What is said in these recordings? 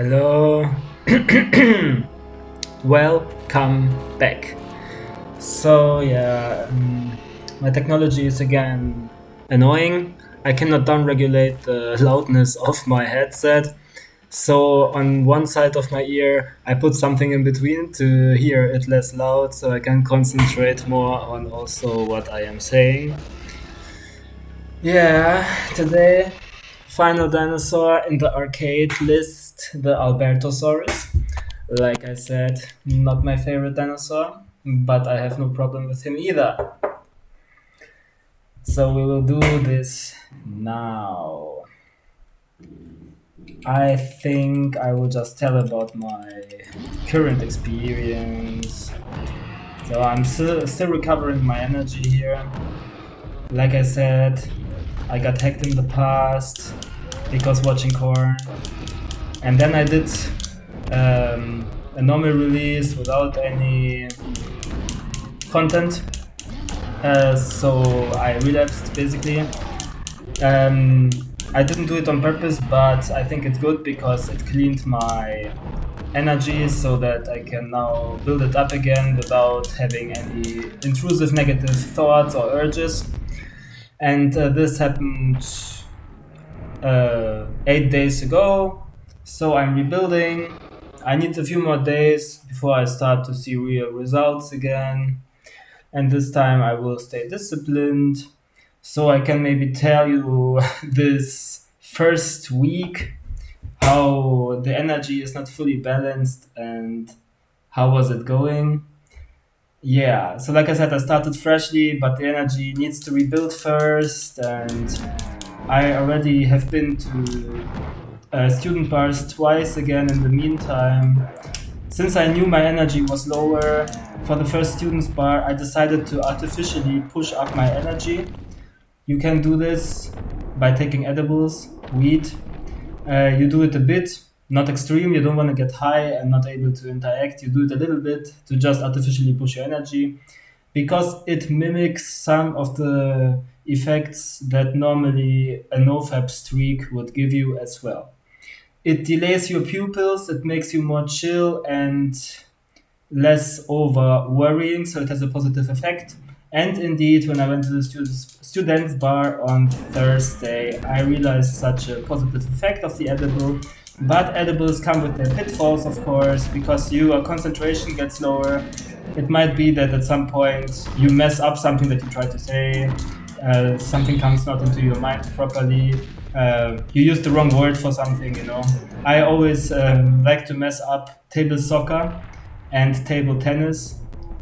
Hello. Welcome back. My technology is again annoying. I cannot downregulate the loudness of my headset. So on one side of my ear, I put something in between to hear it less loud, so I can concentrate more on also what I am saying. Yeah, today final dinosaur in the arcade list, the Albertosaurus. Like I said, not my favorite dinosaur, but I have no problem with him either. So we will do this now. I think I will just tell about my current experience. So I'm still recovering my energy here. Like I said, I got hacked in the past because watching corn. And then I did a normal release without any content. So I relapsed basically. I didn't do it on purpose, but I think it's good because it cleaned my energy so that I can now build it up again without having any intrusive negative thoughts or urges. And this happened 8 days ago. So I'm rebuilding. I need a few more days before I start to see real results again. And this time I will stay disciplined. So I can maybe tell you this first week how the energy is not fully balanced and how was it going. Yeah, so like I said, I started freshly, but the energy needs to rebuild first. And I already have been to student bars twice again in the meantime. Since I knew my energy was lower for the first students bar, I decided to artificially push up my energy. You can do this by taking edibles, weed. You do it a bit, not extreme. You don't want to get high and not able to interact. You do it a little bit to just artificially push your energy because it mimics some of the effects that normally a nofap streak would give you as well. It delays your pupils, it makes you more chill and less over worrying, so it has a positive effect. And indeed, when I went to the students bar on Thursday, I realized such a positive effect of the edible. But edibles come with their pitfalls, of course, because your concentration gets lower. It might be that at some point you mess up something that you try to say, something comes not into your mind properly. You use the wrong word for something, you know. I always like to mess up table soccer and table tennis.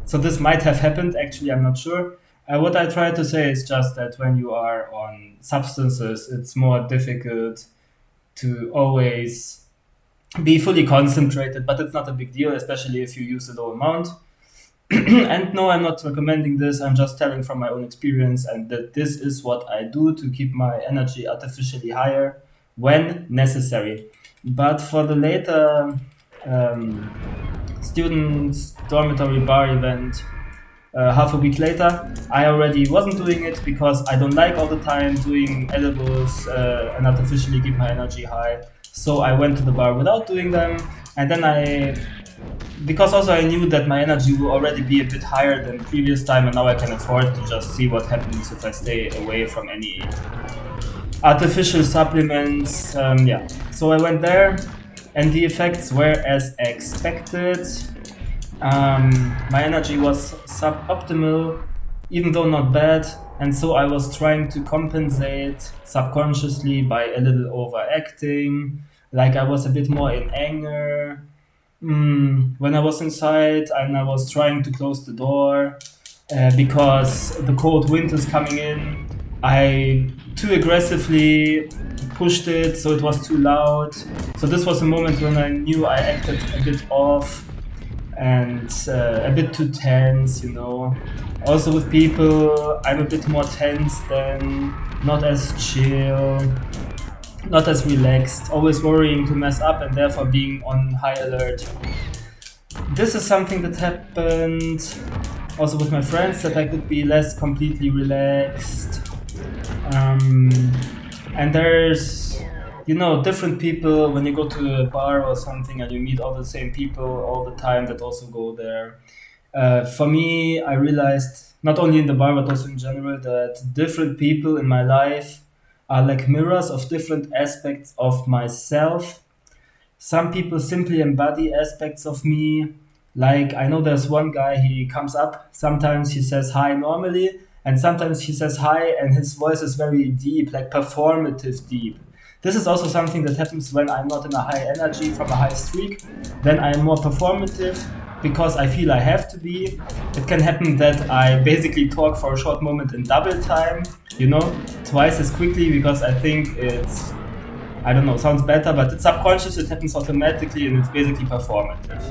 So this might have happened, actually, I'm not sure. What I try to say is just that when you are on substances, it's more difficult to always be fully concentrated, but it's not a big deal, especially if you use a low amount. And no, I'm not recommending this. I'm just telling from my own experience, and that this is what I do to keep my energy artificially higher when necessary. But for the later students' dormitory bar event, half a week later, I already wasn't doing it because I don't like all the time doing edibles and artificially keep my energy high. So I went to the bar without doing them, and then because also I knew that my energy will already be a bit higher than previous time, and now I can afford to just see what happens if I stay away from any artificial supplements. So I went there, and the effects were as expected. My energy was suboptimal, even though not bad, and so I was trying to compensate subconsciously by a little overacting, like I was a bit more in anger. When I was inside and I was trying to close the door because the cold wind is coming in, I too aggressively pushed it, so it was too loud. So this was a moment when I knew I acted a bit off and a bit too tense, you know. Also with people, I'm a bit more tense than, not as chill, not as relaxed, always worrying to mess up and therefore being on high alert. This is something that happened also with my friends, that I could be less completely relaxed. And there's different people when you go to a bar or something and you meet all the same people all the time that also go there. For me, I realized not only in the bar but also in general that different people in my life are like mirrors of different aspects of myself. Some people simply embody aspects of me. Like, I know there's one guy, he comes up, sometimes he says hi normally, and sometimes he says hi, and his voice is very deep, like performative deep. This is also something that happens when I'm not in a high energy from a high streak. Then I'm more performative because I feel I have to be. It can happen that I basically talk for a short moment in double time, twice as quickly because I think it's, I don't know, sounds better, but it's subconscious, it happens automatically, and it's basically performative.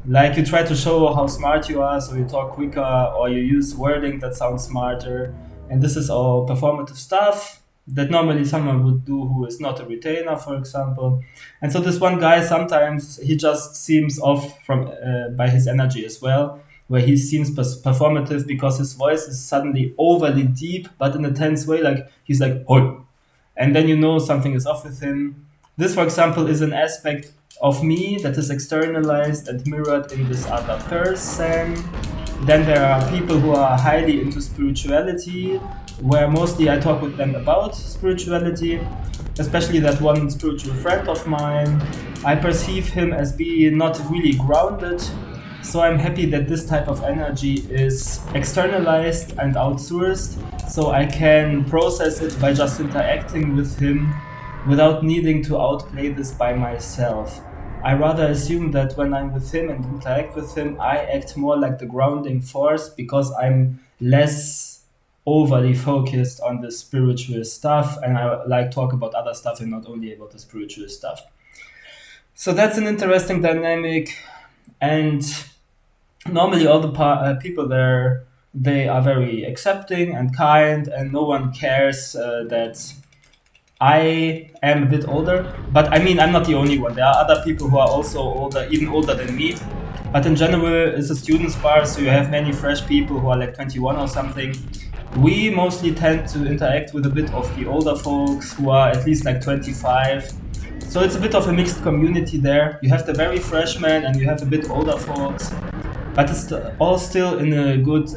Like, you try to show how smart you are, so you talk quicker, or you use wording that sounds smarter. And this is all performative stuff that normally someone would do who is not a retainer, for example. And so this one guy, sometimes he just seems off from by his energy as well, where he seems performative because his voice is suddenly overly deep, but in a tense way, like he's like, "Oi," and then something is off with him. This, for example, is an aspect of me that is externalized and mirrored in this other person. Then there are people who are highly into spirituality, where mostly I talk with them about spirituality, especially that one spiritual friend of mine. I perceive him as being not really grounded, so I'm happy that this type of energy is externalized and outsourced, so I can process it by just interacting with him without needing to outplay this by myself. I rather assume that when I'm with him and interact with him, I act more like the grounding force because I'm less overly focused on the spiritual stuff, and I like talk about other stuff and not only about the spiritual stuff. So that's an interesting dynamic, and normally all the people there, they are very accepting and kind, and no one cares that I am a bit older. But I mean, I'm not the only one. There are other people who are also older, even older than me. But in general, it's a students' bar, so you have many fresh people who are like 21 or something. We mostly tend to interact with a bit of the older folks who are at least like 25. So it's a bit of a mixed community there. You have the very freshmen and you have a bit older folks. But it's all still in a good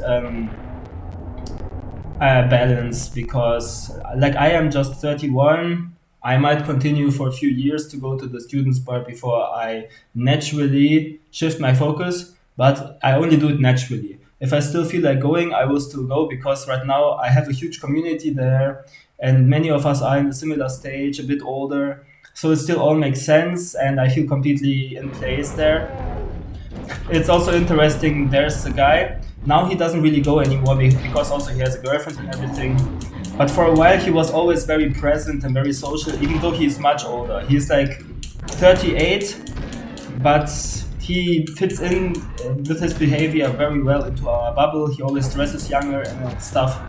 balance, because like I am just 31. I might continue for a few years to go to the students bar before I naturally shift my focus, but I only do it naturally. If I still feel like going, I will still go, because right now I have a huge community there and many of us are in a similar stage, a bit older. So it still all makes sense and I feel completely in place there. It's also interesting, there's a guy, now he doesn't really go anymore because also he has a girlfriend and everything. But for a while he was always very present and very social, even though he's much older. He's like 38, but he fits in with his behavior very well into our bubble. He always dresses younger and stuff.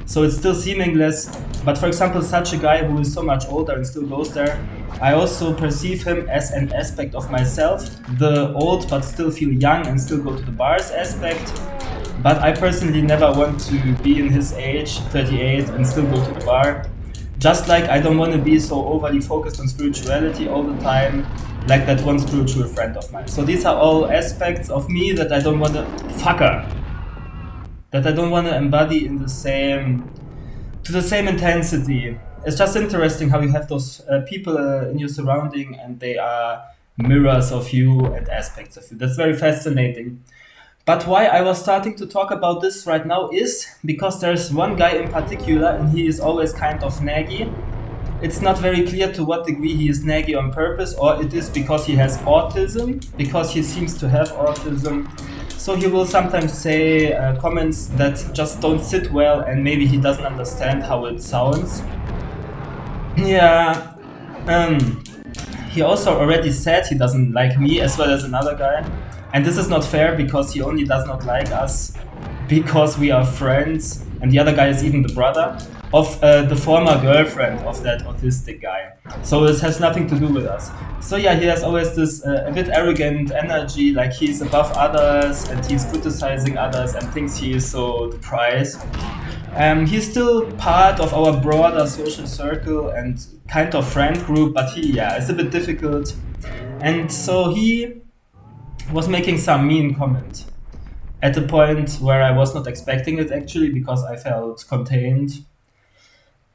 So it's still seamless. But for example, such a guy who is so much older and still goes there, I also perceive him as an aspect of myself, the old but still feel young and still go to the bars aspect. But I personally never want to be in his age, 38, and still go to the bar. Just like I don't want to be so overly focused on spirituality all the time, like that one spiritual friend of mine. So these are all aspects of me that I don't want to that I don't want to embody in the same intensity. It's just interesting how you have those people in your surrounding and they are mirrors of you and aspects of you. That's very fascinating. But why I was starting to talk about this right now is because there's one guy in particular and he is always kind of naggy. It's not very clear to what degree he is naggy on purpose, or it is because he has autism, because he seems to have autism. So he will sometimes say comments that just don't sit well and maybe he doesn't understand how it sounds. Yeah, he also already said he doesn't like me as well as another guy. And this is not fair because he only does not like us because we are friends and the other guy is even the brother of the former girlfriend of that autistic guy. So this has nothing to do with us. So yeah, he has always this a bit arrogant energy, like he's above others and he's criticizing others and thinks he is so the prize. He's still part of our broader social circle and kind of friend group, but it's a bit difficult. And so he was making some mean comment at a point where I was not expecting it actually, because I felt contained.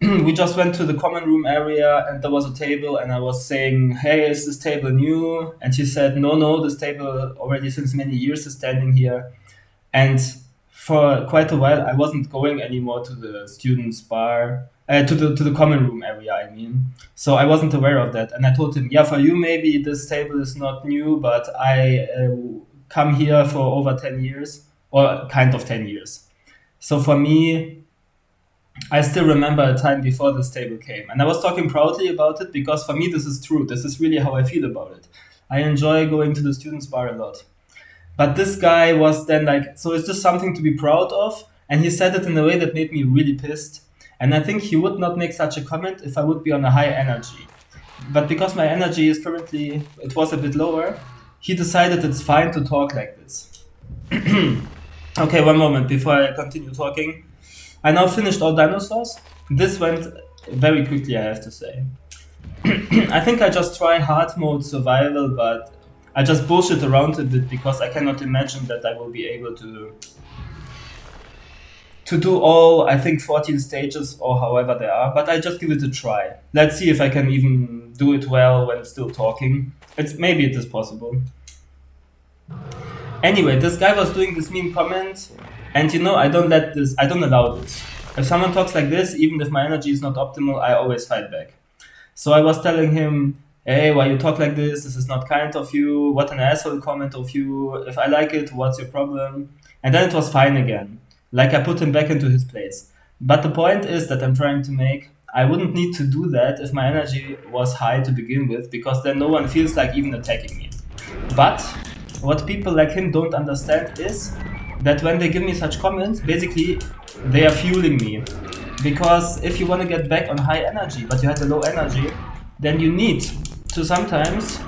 We just went to the common room area and there was a table and I was saying, hey, is this table new? And he said, no, this table already since many years is standing here. And for quite a while, I wasn't going anymore to the students' bar, to the common room area, I mean. So I wasn't aware of that. And I told him, yeah, for you, maybe this table is not new, but I come here for over 10 years, or kind of 10 years. So for me, I still remember a time before this table came. And I was talking proudly about it because for me, this is true. This is really how I feel about it. I enjoy going to the students' bar a lot. But this guy was then like, so is this something to be proud of? And he said it in a way that made me really pissed. And I think he would not make such a comment if I would be on a high energy. But because my energy is currently, it was a bit lower, he decided it's fine to talk like this. Okay, one moment before I continue talking. I now finished all dinosaurs. This went very quickly, I have to say. I think I just try hard mode survival, but I just bullshit around a bit because I cannot imagine that I will be able to do all, I think, 14 stages or however they are, but I just give it a try. Let's see if I can even do it well when still talking. Maybe it is possible. Anyway, this guy was doing this mean comment, and I don't allow this. If someone talks like this, even if my energy is not optimal, I always fight back. So I was telling him, hey, why you talk like this? This is not kind of you. What an asshole comment of you. If I like it, what's your problem? And then it was fine again. Like I put him back into his place. But the point is that I'm trying to make, I wouldn't need to do that if my energy was high to begin with, because then no one feels like even attacking me. But what people like him don't understand is that when they give me such comments, basically they are fueling me. Because if you want to get back on high energy, but you had a low energy, then you need to sometimes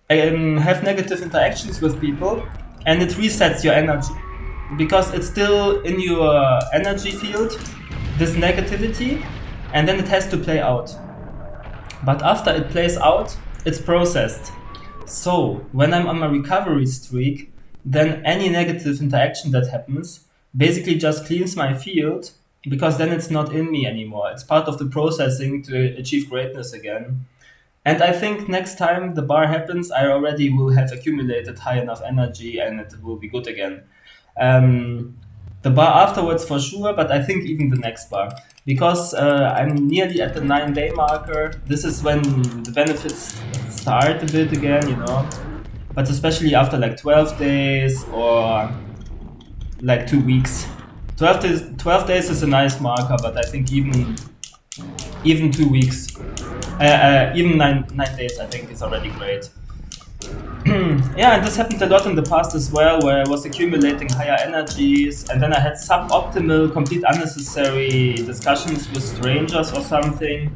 have negative interactions with people, and it resets your energy. Because it's still in your energy field, this negativity, and then it has to play out. But after it plays out, it's processed. So when I'm on my recovery streak, then any negative interaction that happens basically just cleans my field, because then it's not in me anymore. It's part of the processing to achieve greatness again. And I think next time the bar happens, I already will have accumulated high enough energy and it will be good again. The bar afterwards for sure, but I think even the next bar. Because I'm nearly at the 9-day marker. This is when the benefits start a bit again, But especially after like 12 days or like 2 weeks. 12 days is a nice marker, but I think even 2 weeks, even 9 days, I think is already great. Yeah, and this happened a lot in the past as well, where I was accumulating higher energies, and then I had suboptimal, complete unnecessary discussions with strangers or something.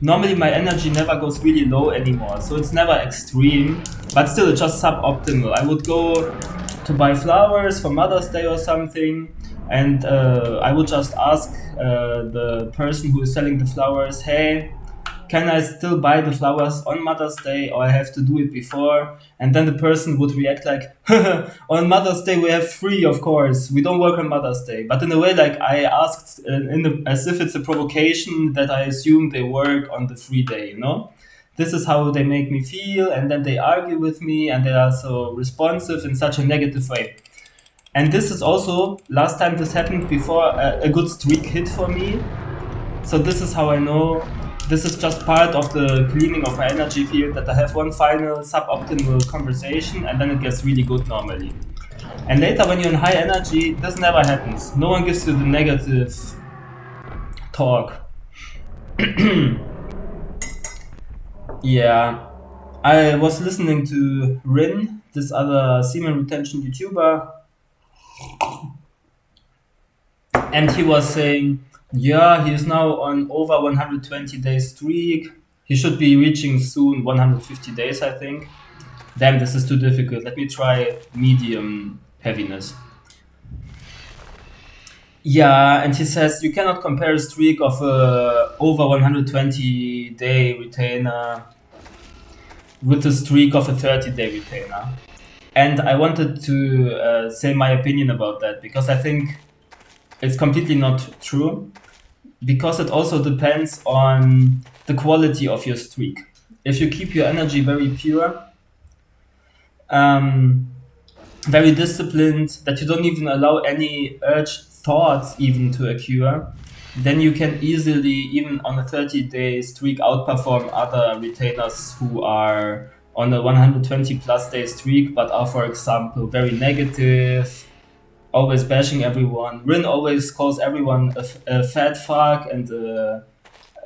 Normally my energy never goes really low anymore, so it's never extreme, but still it's just suboptimal. I would go to buy flowers for Mother's Day or something, and I would just ask the person who is selling the flowers, hey, can I still buy the flowers on Mother's Day, or I have to do it before? And then the person would react like, on Mother's Day we have free, of course. We don't work on Mother's Day. But in a way, like I asked as if it's a provocation that I assume they work on the free day, This is how they make me feel, and then they argue with me, and they are so responsive in such a negative way. And this is also, last time this happened before a good streak hit for me. So this is how I know this is just part of the cleaning of my energy field, that I have one final suboptimal conversation and then it gets really good normally. And later when you're in high energy, this never happens. No one gives you the negative talk. Yeah, I was listening to Rin, this other semen retention YouTuber. and he was saying, yeah, he is now on over 120 days streak. He should be reaching soon 150 days, I think. Damn, this is too difficult. Let me try medium heaviness. Yeah, and he says you cannot compare a streak of a over 120-day retainer with the streak of a 30-day retainer. And I wanted to say my opinion about that because I think it's completely not true. Because it also depends on the quality of your streak. If you keep your energy very pure, um, very disciplined, that you don't even allow any urge thoughts even to occur, then you can easily, even on a 30-day streak, outperform other retainers who are on a 120 plus day streak, but are, for example, very negative, always bashing everyone. Rin always calls everyone a fat fuck and a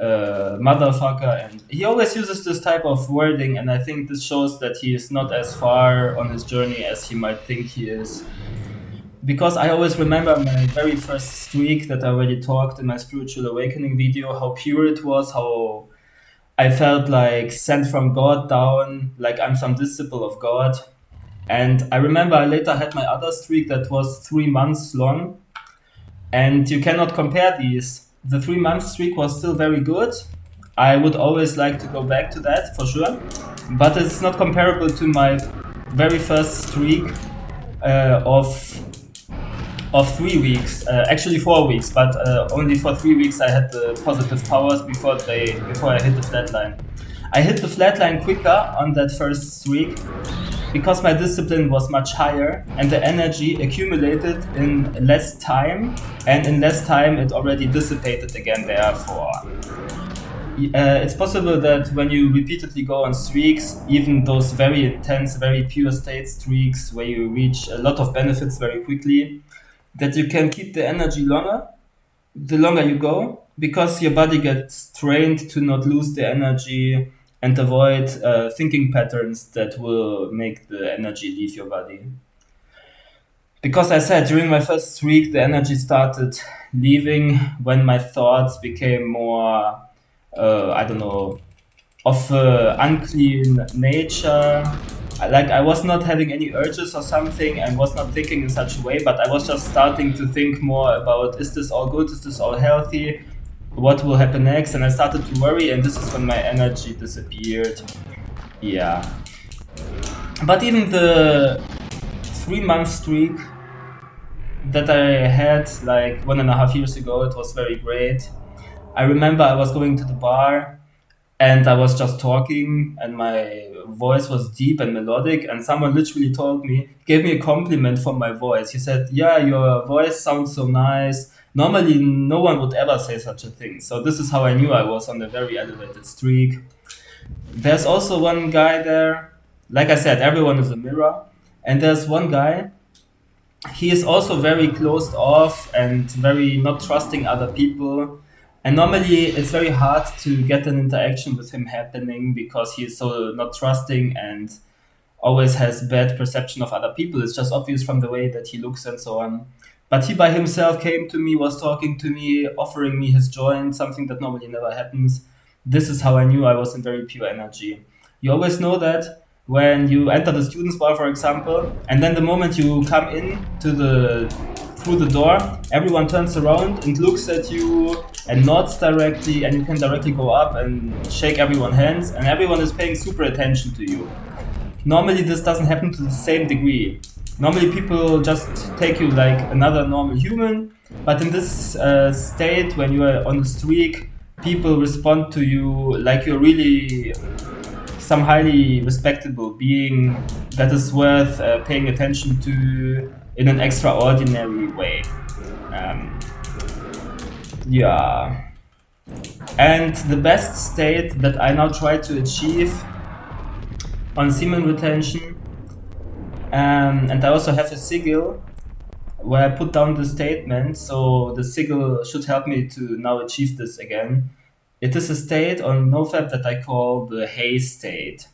motherfucker, and he always uses this type of wording. And I think this shows that he is not as far on his journey as he might think he is. Because I always remember my very first streak that I already talked in my spiritual awakening video, how pure it was, how I felt like sent from God down, like I'm some disciple of God. And I remember I later had my other streak that was 3 months long. And you cannot compare these. The 3 month streak was still very good. I would always like to go back to that for sure. But it's not comparable to my very first streak of 3 weeks, actually 4 weeks, but only for 3 weeks I had the positive powers before I hit the flatline. I hit the flatline quicker on that first streak because my discipline was much higher and the energy accumulated in less time, and in less time it already dissipated again. Therefore, it's possible that when you repeatedly go on streaks, even those very intense, very pure state streaks where you reach a lot of benefits very quickly, that you can keep the energy longer, the longer you go, because your body gets trained to not lose the energy and avoid thinking patterns that will make the energy leave your body. Because I said during my first streak, the energy started leaving when my thoughts became more, I don't know, of unclean nature. Like I was not having any urges or something and was not thinking in such a way, but I was just starting to think more about, is this all good? Is this all healthy? What will happen next? And I started to worry, and this is when my energy disappeared. Yeah. But even the 3 month streak that I had like 1.5 years ago, it was very great. I remember I was going to the bar and I was just talking and my voice was deep and melodic, and someone literally gave me a compliment for my voice. He said, yeah, your voice sounds so nice. Normally no one would ever say such a thing. So this is how I knew I was on a very elevated streak. There's also one guy there. Like I said, everyone is a mirror. And there's one guy, he is also very closed off and very not trusting other people. And normally it's very hard to get an interaction with him happening because he is so not trusting and always has bad perception of other people. It's just obvious from the way that he looks and so on. But he by himself came to me, was talking to me, offering me his joint, something that normally never happens. This is how I knew I was in very pure energy. You always know that when you enter the students bar, for example, and then the moment you come in through the door, everyone turns around and looks at you and nods directly, and you can directly go up and shake everyone's hands, and everyone is paying super attention to you. Normally this doesn't happen to the same degree. Normally people just take you like another normal human, but in this state, when you are on the streak, people respond to you like you're really some highly respectable being that is worth paying attention to in an extraordinary way. Yeah. And the best state that I now try to achieve on semen retention, and I also have a sigil where I put down the statement, so the sigil should help me to now achieve this again. It is a state on NoFap that I call the haze state.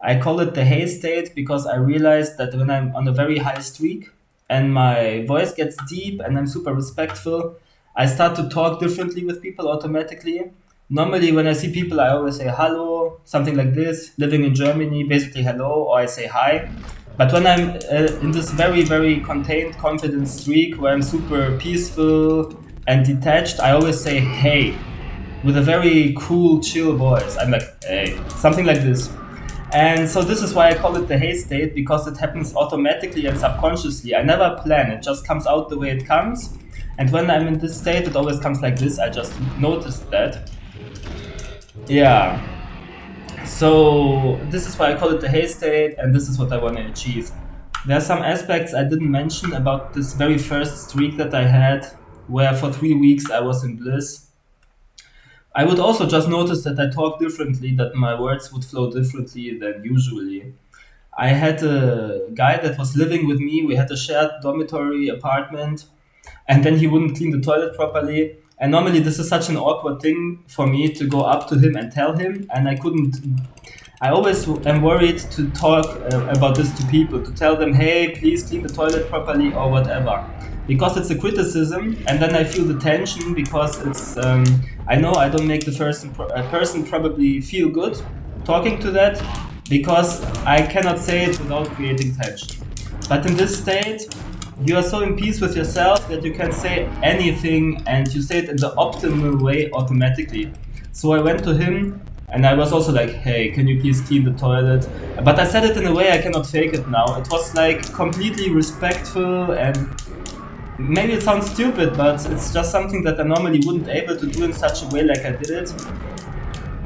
I call it the haze state because I realized that when I'm on a very high streak and my voice gets deep and I'm super respectful, I start to talk differently with people automatically. Normally, when I see people, I always say hello, something like this. Living in Germany, basically hello, or I say hi. But when I'm in this very, very contained confidence streak where I'm super peaceful and detached, I always say hey with a very cool, chill voice. I'm like, hey, something like this. And so this is why I call it the hey state, because it happens automatically and subconsciously. I never plan, it just comes out the way it comes. And when I'm in this state, it always comes like this. I just noticed that. Yeah. So this is why I call it the hey state, and this is what I want to achieve. There are some aspects I didn't mention about this very first streak that I had, where for 3 weeks I was in bliss. I would also just notice that I talk differently, that my words would flow differently than usually. I had a guy that was living with me. We had a shared dormitory apartment, and then he wouldn't clean the toilet properly. And normally, this is such an awkward thing for me to go up to him and tell him, and I couldn't. I always am worried to talk about this to people, to tell them, hey, please clean the toilet properly or whatever. Because it's a criticism, and then I feel the tension because it's. I know I don't make the person probably feel good talking to that, because I cannot say it without creating tension. But in this state, you are so in peace with yourself that you can say anything and you say it in the optimal way automatically. So I went to him and I was also like, hey, can you please clean the toilet? But I said it in a way I cannot fake it now. It was like completely respectful, and maybe it sounds stupid, but it's just something that I normally wouldn't able to do in such a way like I did it.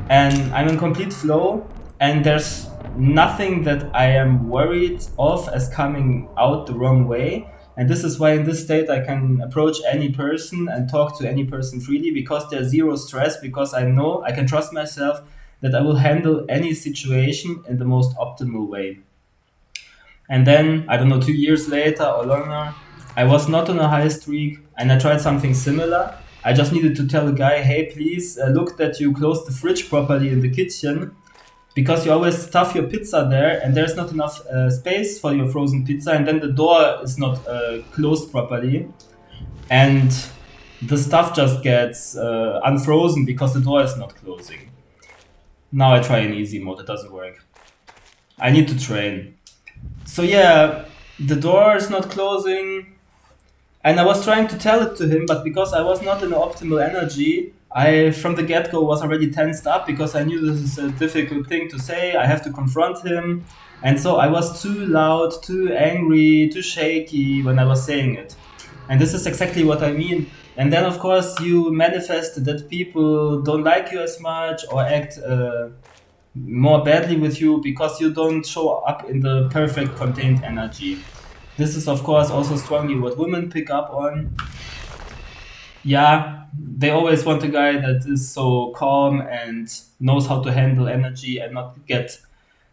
And I'm in complete flow, and there's nothing that I am worried of as coming out the wrong way. And this is why in this state I can approach any person and talk to any person freely, because there's zero stress, because I know I can trust myself that I will handle any situation in the most optimal way. And then, I don't know, 2 years later or longer, I was not on a high streak and I tried something similar. I just needed to tell the guy, hey, please look that you close the fridge properly in the kitchen, because you always stuff your pizza there and there's not enough space for your frozen pizza, and then the door is not closed properly. And the stuff just gets unfrozen because the door is not closing. Now I try in easy mode, it doesn't work. I need to train. So yeah, the door is not closing, and I was trying to tell it to him, but because I was not in optimal energy, I from the get-go was already tensed up, because I knew this is a difficult thing to say. I have to confront him, and so I was too loud, too angry, too shaky when I was saying it. And this is exactly what I mean. And then, of course, you manifest that people don't like you as much or act more badly with you because you don't show up in the perfect contained energy. This is, of course, also strongly what women pick up on. Yeah, they always want a guy that is so calm and knows how to handle energy and not get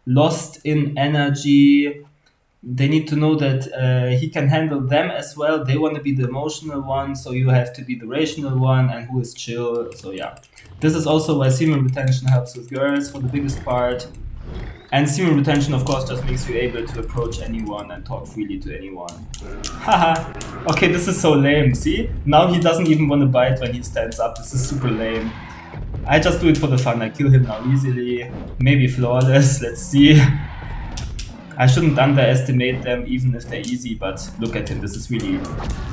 lost in energy. They need to know that he can handle them as well. They want to be the emotional one, so you have to be the rational one and who is chill. So yeah, this is also why semen retention helps with girls for the biggest part. And semen retention, of course, just makes you able to approach anyone and talk freely to anyone. Haha. Okay, this is so lame. See? Now he doesn't even want to bite when he stands up. This is super lame. I just do it for the fun. I kill him now easily. Maybe flawless. Let's see. I shouldn't underestimate them even if they're easy, but look at him. This is really...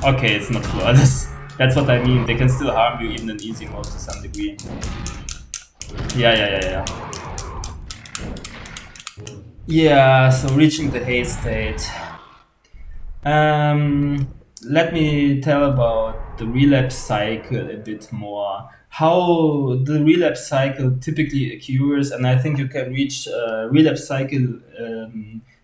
Okay, it's not flawless. That's what I mean. They can still harm you even in easy mode to some degree. Yeah. Yeah, so reaching the haze state. Let me tell about the relapse cycle a bit more. How the relapse cycle typically occurs, and I think you can reach relapse cycle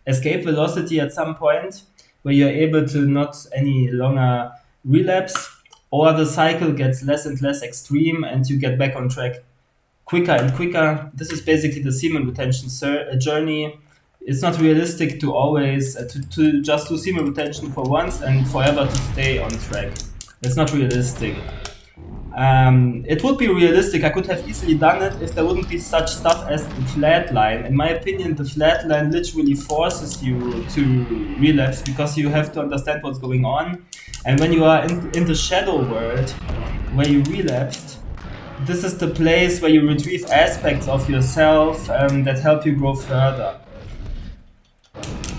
escape velocity at some point where you're able to not any longer relapse, or the cycle gets less and less extreme and you get back on track quicker and quicker. This is basically the semen retention journey. It's not realistic to always to just do semen retention for once and forever to stay on track. It's not realistic. It would be realistic. I could have easily done it if there wouldn't be such stuff as the flat line. In my opinion, the flat line literally forces you to relapse because you have to understand what's going on. And when you are in the shadow world where you relapsed, this is the place where you retrieve aspects of yourself that help you grow further.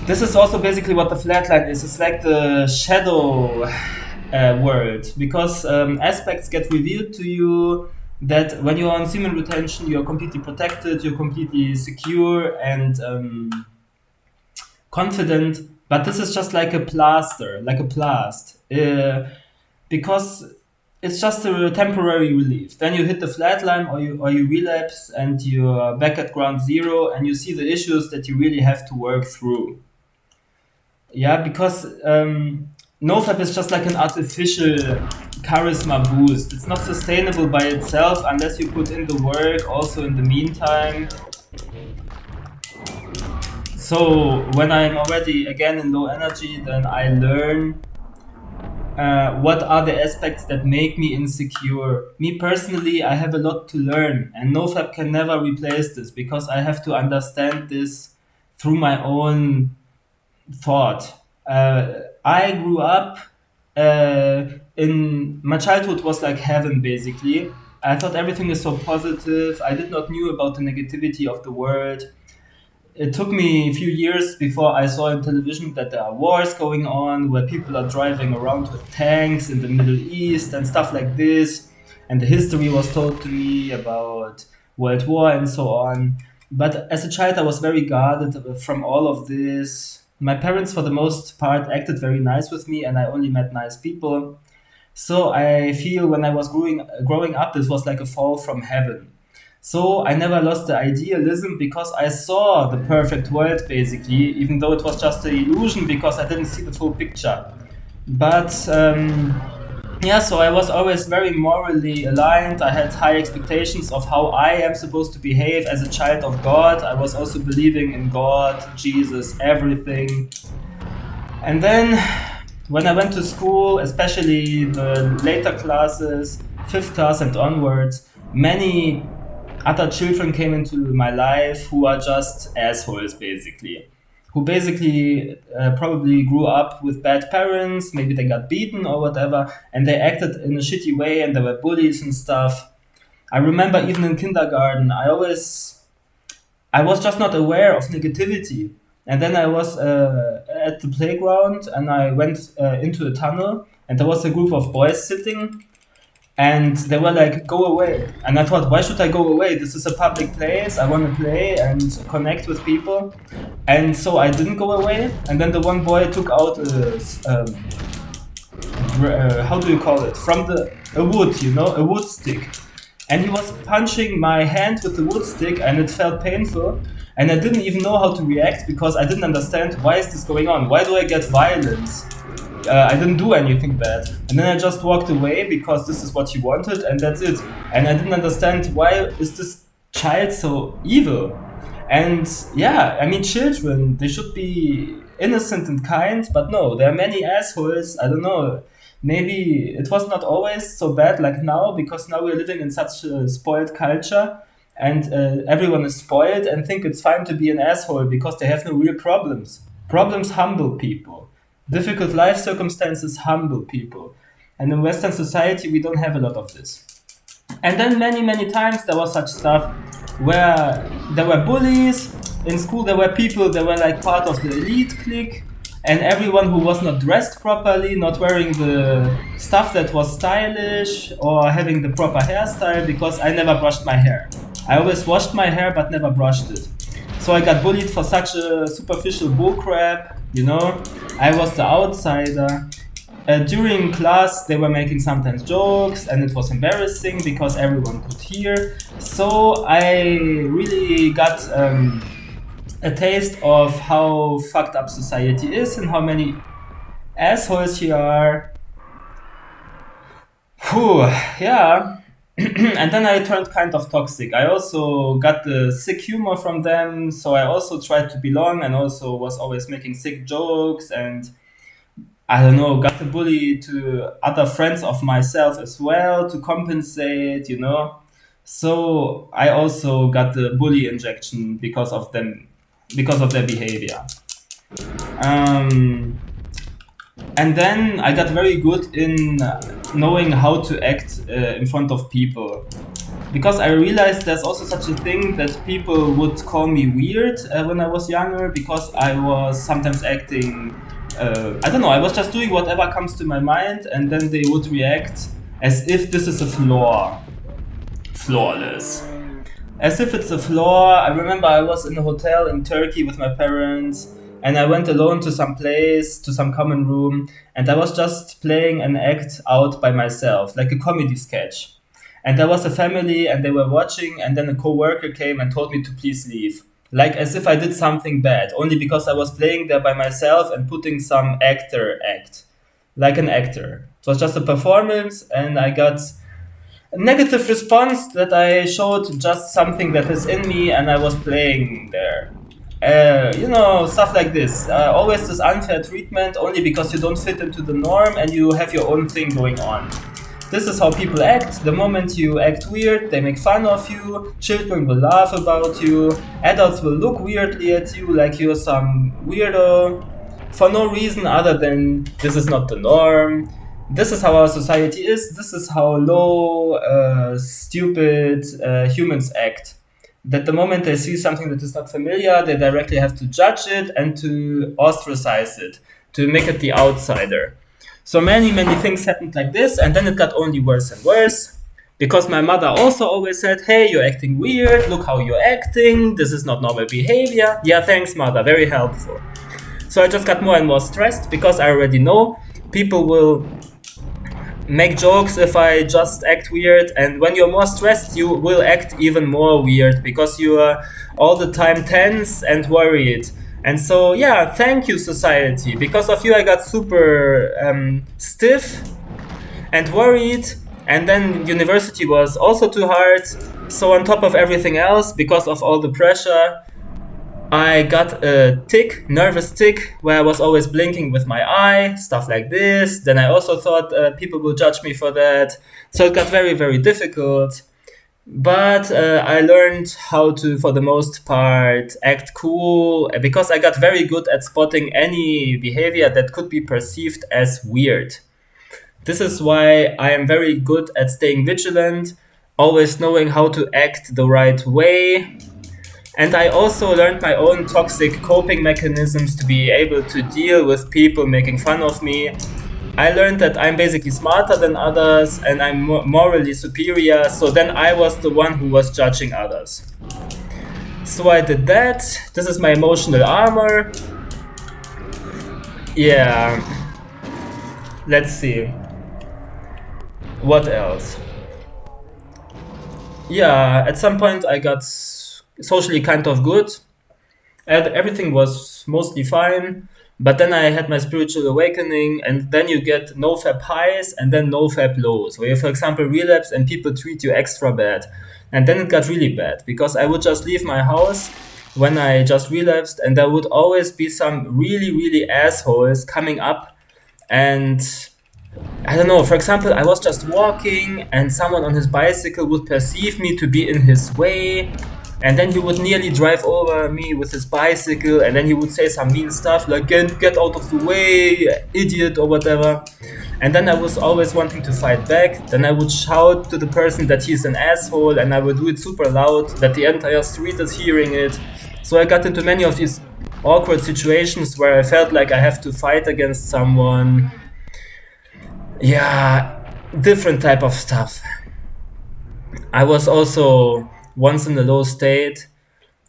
This is also basically what the flatline is. It's like the shadow world, because aspects get revealed to you that when you're on semen retention, you're completely protected, you're completely secure and confident. But this is just like a plaster, like a plast, because it's just a temporary relief. Then you hit the flatline, or you relapse, and you're back at ground zero, and you see the issues that you really have to work through. Yeah, because NoFap is just like an artificial charisma boost. It's not sustainable by itself unless you put in the work also in the meantime. So when I'm already again in low energy, then I learn what are the aspects that make me insecure. Me personally, I have a lot to learn, and NoFap can never replace this because I have to understand this through my own thought. I grew up in my childhood was like heaven basically. I thought everything is so positive. I did not knew about the negativity of the world. It took me a few years before I saw on television that there are wars going on where people are driving around with tanks in the Middle East and stuff like this. And the history was told to me about World War and so on. But as a child, I was very guarded from all of this. My parents, for the most part, acted very nice with me, and I only met nice people. So I feel when I was growing up, this was like a fall from heaven. So I never lost the idealism because I saw the perfect world basically, even though it was just an illusion because I didn't see the full picture. But yeah, so I was always very morally aligned. I had high expectations of how I am supposed to behave as a child of God. I was also believing in God, Jesus, everything. And then when I went to school, especially the later classes, fifth class and onwards, many other children came into my life who are just assholes basically, who basically probably grew up with bad parents, maybe they got beaten or whatever, and they acted in a shitty way and they were bullies and stuff. I remember even in kindergarten, I was just not aware of negativity. And then I was at the playground and I went into a tunnel and there was a group of boys sitting and they were like, go away. And I thought, why should I go away? This is a public place. I want to play and connect with people. And so I didn't go away. And then the one boy took out how do you call it? A wood, a wood stick. And he was punching my hand with the wood stick and it felt painful. And I didn't even know how to react because I didn't understand, why is this going on? Why do I get violence? I didn't do anything bad. And then I just walked away because this is what he wanted and that's it. And I didn't understand, why is this child so evil? And yeah, I mean, children, they should be innocent and kind, but no, there are many assholes. I don't know. Maybe it was not always so bad like now, because now we're living in such a spoiled culture and everyone is spoiled and think it's fine to be an asshole because they have no real problems. Problems humble people. Difficult life circumstances humble people. And in Western society, we don't have a lot of this. And then many, many times there was such stuff where there were bullies. In school, there were people that were like part of the elite clique. And everyone who was not dressed properly, not wearing the stuff that was stylish or having the proper hairstyle, because I never brushed my hair. I always washed my hair but never brushed it. So I got bullied for such a superficial bullcrap, I was the outsider. During class, they were making sometimes jokes and it was embarrassing because everyone could hear. So I really got a taste of how fucked up society is and how many assholes here are. Whew, yeah. And then I turned kind of toxic. I also got the sick humor from them, so I also tried to belong and also was always making sick jokes. And I don't know, got the bully to other friends of myself as well to compensate, you know. So I also got the bully injection because of them, because of their behavior. Um, and then I got very good in knowing how to act in front of people. Because I realized there's also such a thing that people would call me weird when I was younger, because I was sometimes acting, I don't know, I was just doing whatever comes to my mind, and then they would react as if this is a flaw. Flawless. As if it's a flaw. I remember I was in a hotel in Turkey with my parents, and I went alone to some place, to some common room, and I was just playing an act out by myself, like a comedy sketch. And there was a family, and they were watching, and then a coworker came and told me to please leave. Like as if I did something bad, only because I was playing there by myself and putting some actor act. Like an actor. It was just a performance, and I got a negative response that I showed just something that is in me and I was playing there. You know, stuff like this. Always this unfair treatment only because you don't fit into the norm and you have your own thing going on. This is how people act. The moment you act weird, they make fun of you. Children will laugh about you. Adults will look weirdly at you like you're some weirdo for no reason other than this is not the norm. This is how our society is. This is how low, stupid humans act. That the moment they see something that is not familiar, they directly have to judge it and to ostracize it, to make it the outsider. So many, many things happened like this, and then it got only worse and worse. Because my mother also always said, hey, you're acting weird, look how you're acting, this is not normal behavior. Yeah, thanks, mother, very helpful. So I just got more and more stressed because I already know people will make jokes if I just act weird, and when you're more stressed, you will act even more weird because you are all the time tense and worried. And so, yeah, thank you, society. Because of you, I got super stiff and worried. And then university was also too hard. So on top of everything else, because of all the pressure, I got a tick, nervous tick, where I was always blinking with my eye, stuff like this. Then I also thought people will judge me for that. So it got very, very difficult. But I learned how to, for the most part, act cool because I got very good at spotting any behavior that could be perceived as weird. This is why I am very good at staying vigilant, always knowing how to act the right way. And I also learned my own toxic coping mechanisms to be able to deal with people making fun of me. I learned that I'm basically smarter than others and I'm morally superior, so then I was the one who was judging others. So I did that. This is my emotional armor. Yeah. Let's see. What else? Yeah, at some point I got socially kind of good, and everything was mostly fine. But then I had my spiritual awakening, and then you get no fab highs and then no fab lows, where you, for example, relapse and people treat you extra bad. And then it got really bad because I would just leave my house when I just relapsed, and there would always be some really, really assholes coming up. And I don't know, for example, I was just walking and someone on his bicycle would perceive me to be in his way, and then he would nearly drive over me with his bicycle, and then he would say some mean stuff like get out of the way, idiot, or whatever. And then I was always wanting to fight back. Then I would shout to the person that he's an asshole, and I would do it super loud that the entire street is hearing it. So I got into many of these awkward situations where I felt like I have to fight against someone. Yeah, different type of stuff. I was also once in a low state,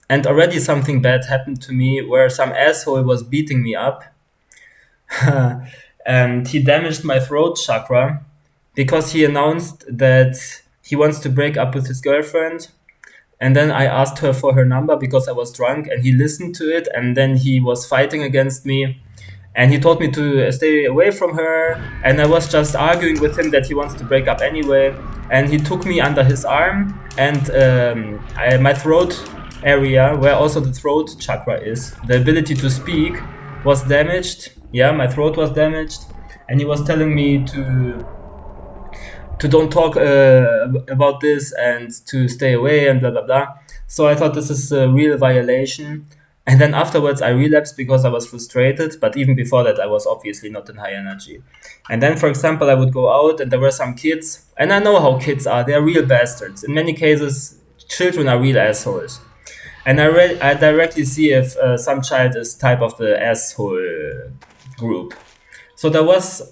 and already something bad happened to me where some asshole was beating me up. And he damaged my throat chakra because he announced that he wants to break up with his girlfriend. And then I asked her for her number because I was drunk, and he listened to it, and then he was fighting against me. And he told me to stay away from her, and I was just arguing with him that he wants to break up anyway. And he took me under his arm, and my throat area, where also the throat chakra is, the ability to speak, was damaged. Yeah, my throat was damaged, and he was telling me to don't talk about this and to stay away and blah blah blah. So I thought this is a real violation. And then afterwards I relapsed because I was frustrated. But even before that, I was obviously not in high energy. And then, for example, I would go out and there were some kids, and I know how kids are. They're real bastards. In many cases, children are real assholes. And I directly see if some child is type of the asshole group. So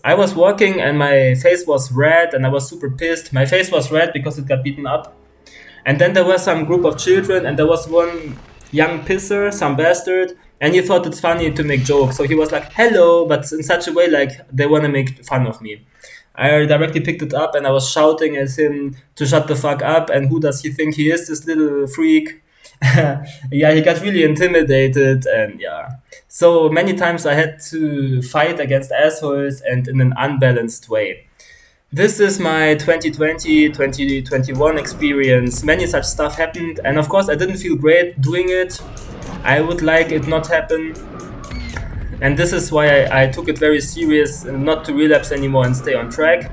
I was walking and my face was red and I was super pissed. My face was red because it got beaten up. And then there was some group of children and there was one young pisser, some bastard, and he thought it's funny to make jokes. So he was like, hello, but in such a way like they want to make fun of me. I directly picked it up and I was shouting at him to shut the fuck up. And who does he think he is, this little freak? Yeah, he got really intimidated, and yeah. So many times I had to fight against assholes and in an unbalanced way. This is my 2020 2021 experience. Many such stuff happened, and of course, I didn't feel great doing it. I would like it not happen, and this is why I took it very serious not to relapse anymore and stay on track.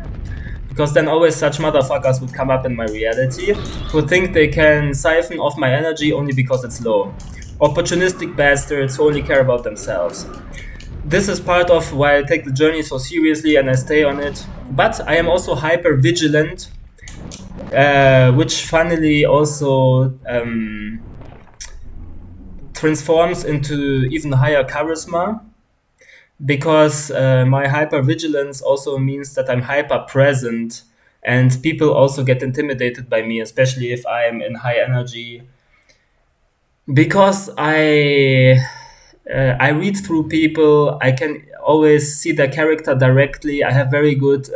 Because then always such motherfuckers would come up in my reality who think they can siphon off my energy only because it's low. Opportunistic bastards who only care about themselves. This is part of why I take the journey so seriously and I stay on it. But I am also hyper vigilant, which finally also transforms into even higher charisma. Because my hypervigilance also means that I'm hyper present, and people also get intimidated by me, especially if I'm in high energy. Because I read through people, I can always see their character directly. I have very good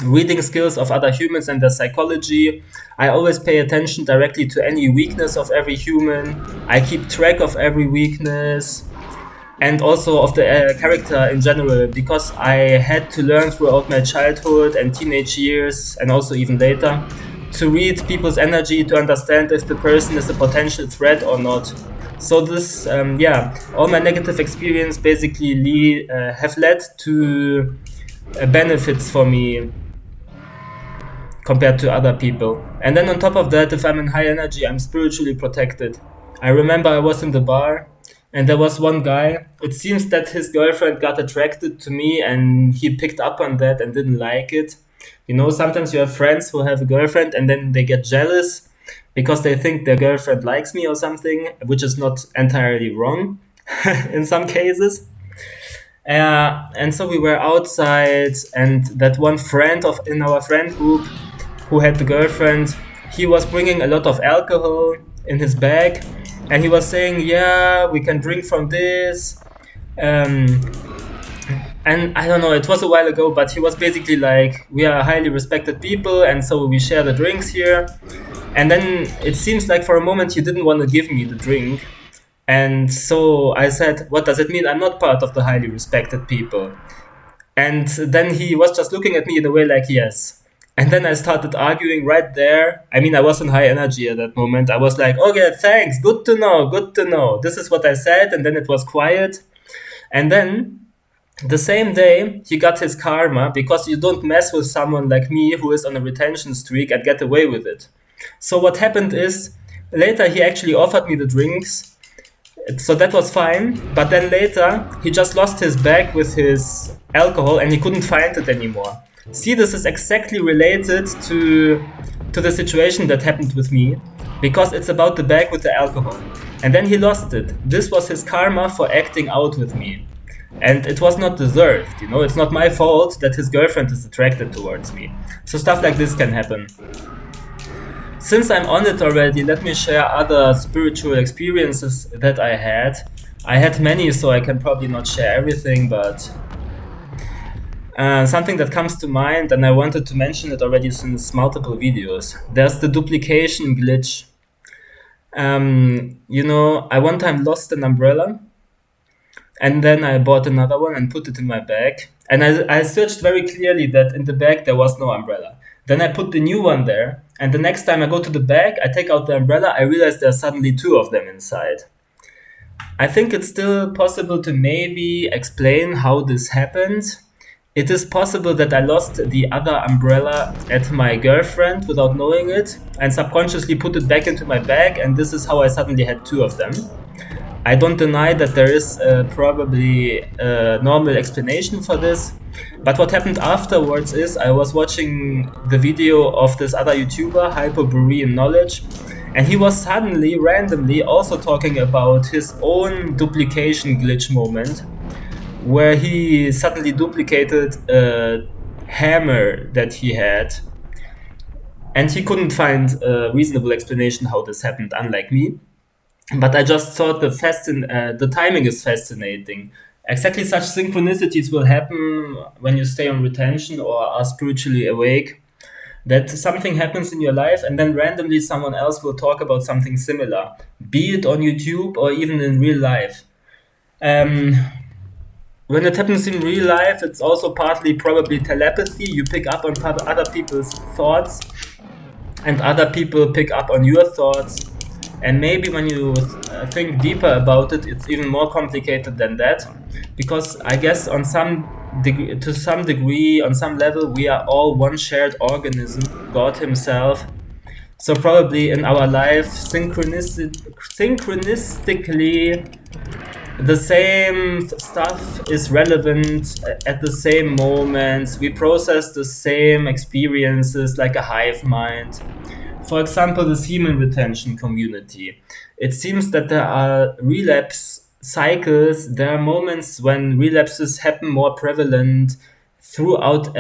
reading skills of other humans and their psychology. I always pay attention directly to any weakness of every human. I keep track of every weakness and also of the character in general, because I had to learn throughout my childhood and teenage years, and also even later, to read people's energy to understand if the person is a potential threat or not. So this, all my negative experience basically have led to benefits for me compared to other people. And then on top of that, if I'm in high energy, I'm spiritually protected. I remember I was in the bar and there was one guy. It seems that his girlfriend got attracted to me and he picked up on that and didn't like it. You know, sometimes you have friends who have a girlfriend and then they get jealous because they think their girlfriend likes me or something, which is not entirely wrong in some cases. And so we were outside, and that one friend of in our friend group who had the girlfriend, he was bringing a lot of alcohol in his bag, and he was saying, "Yeah, we can drink from this." Um, and I don't know, it was a while ago, but he was basically like, "We are highly respected people, and so we share the drinks here." And then it seems like for a moment he didn't want to give me the drink. And so I said, what does it mean? I'm not part of the highly respected people. And then he was just looking at me in a way like, yes. And then I started arguing right there. I mean, I was in high energy at that moment. I was like, okay, thanks. Good to know. Good to know. This is what I said. And then it was quiet. And then the same day, he got his karma, because you don't mess with someone like me who is on a retention streak and get away with it. So what happened is, later he actually offered me the drinks. So that was fine. But then later, he just lost his bag with his alcohol and he couldn't find it anymore. See, this is exactly related to the situation that happened with me, because it's about the bag with the alcohol. And then he lost it. This was his karma for acting out with me. And it was not deserved, you know, it's not my fault that his girlfriend is attracted towards me. So stuff like this can happen. Since I'm on it already, let me share other spiritual experiences that I had. I had many, so I can probably not share everything, but something that comes to mind, and I wanted to mention it already since multiple videos. There's the duplication glitch. You know, I one time lost an umbrella, and then I bought another one and put it in my bag. And I searched very clearly that in the bag there was no umbrella. Then I put the new one there, and the next time I go to the bag, I take out the umbrella, I realize there's suddenly two of them inside. I think it's still possible to maybe explain how this happened. It is possible that I lost the other umbrella at my girlfriend without knowing it and subconsciously put it back into my bag, and this is how I suddenly had two of them. I don't deny that there is probably a normal explanation for this, but what happened afterwards is I was watching the video of this other YouTuber, Hyperborean Knowledge, and he was suddenly, randomly, also talking about his own duplication glitch moment, where he suddenly duplicated a hammer that he had, and he couldn't find a reasonable explanation how this happened, unlike me. But I just thought the timing is fascinating. Exactly such synchronicities will happen when you stay on retention or are spiritually awake. That something happens in your life, and then randomly someone else will talk about something similar, be it on YouTube or even in real life. Um, when it happens in real life, it's also partly probably telepathy. You pick up on other people's thoughts, and other people pick up on your thoughts. And maybe when you think deeper about it, it's even more complicated than that. Because I guess to some degree, on some level, we are all one shared organism, God Himself. So probably in our life, synchronistically, the same stuff is relevant at the same moments. We process the same experiences like a hive mind. For example, the semen retention community. It seems that there are relapse cycles. There are moments when relapses happen more prevalent throughout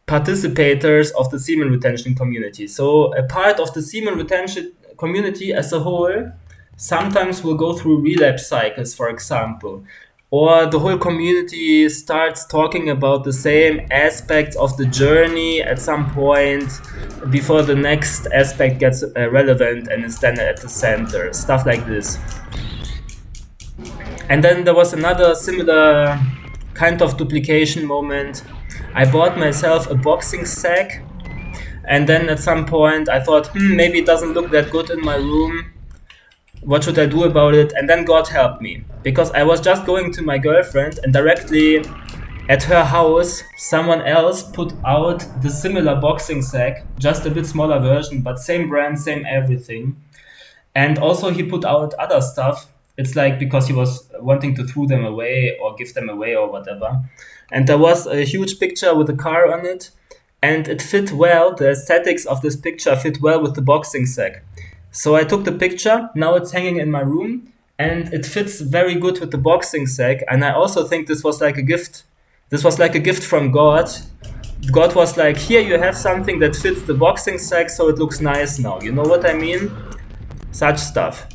participators of the semen retention community. So a part of the semen retention community as a whole sometimes will go through relapse cycles, for example, or the whole community starts talking about the same aspects of the journey at some point before the next aspect gets relevant and is then at the center, stuff like this. And then there was another similar kind of duplication moment. I bought myself a boxing sack, and then at some point I thought, maybe it doesn't look that good in my room. What should I do about it? And then God helped me, because I was just going to my girlfriend, and directly at her house someone else put out the similar boxing sack, just a bit smaller version, but same brand, same everything. And also he put out other stuff. It's like because he was wanting to throw them away or give them away or whatever. And there was a huge picture with a car on it, and it fit well. The aesthetics of this picture fit well with the boxing sack. So I took the picture. Now it's hanging in my room, and it fits very good with the boxing sack. And I also think this was like a gift. This was like a gift from God. God was like, here you have something that fits the boxing sack, so it looks nice now. You know what I mean? Such stuff.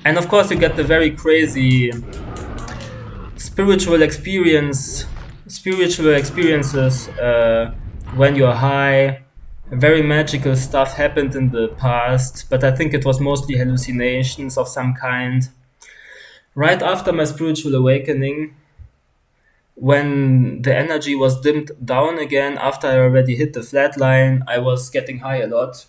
And of course you get the very crazy spiritual experiences when you're high. Very magical stuff happened in the past, but I think it was mostly hallucinations of some kind. Right after my spiritual awakening, when the energy was dimmed down again, after I already hit the flat line, I was getting high a lot.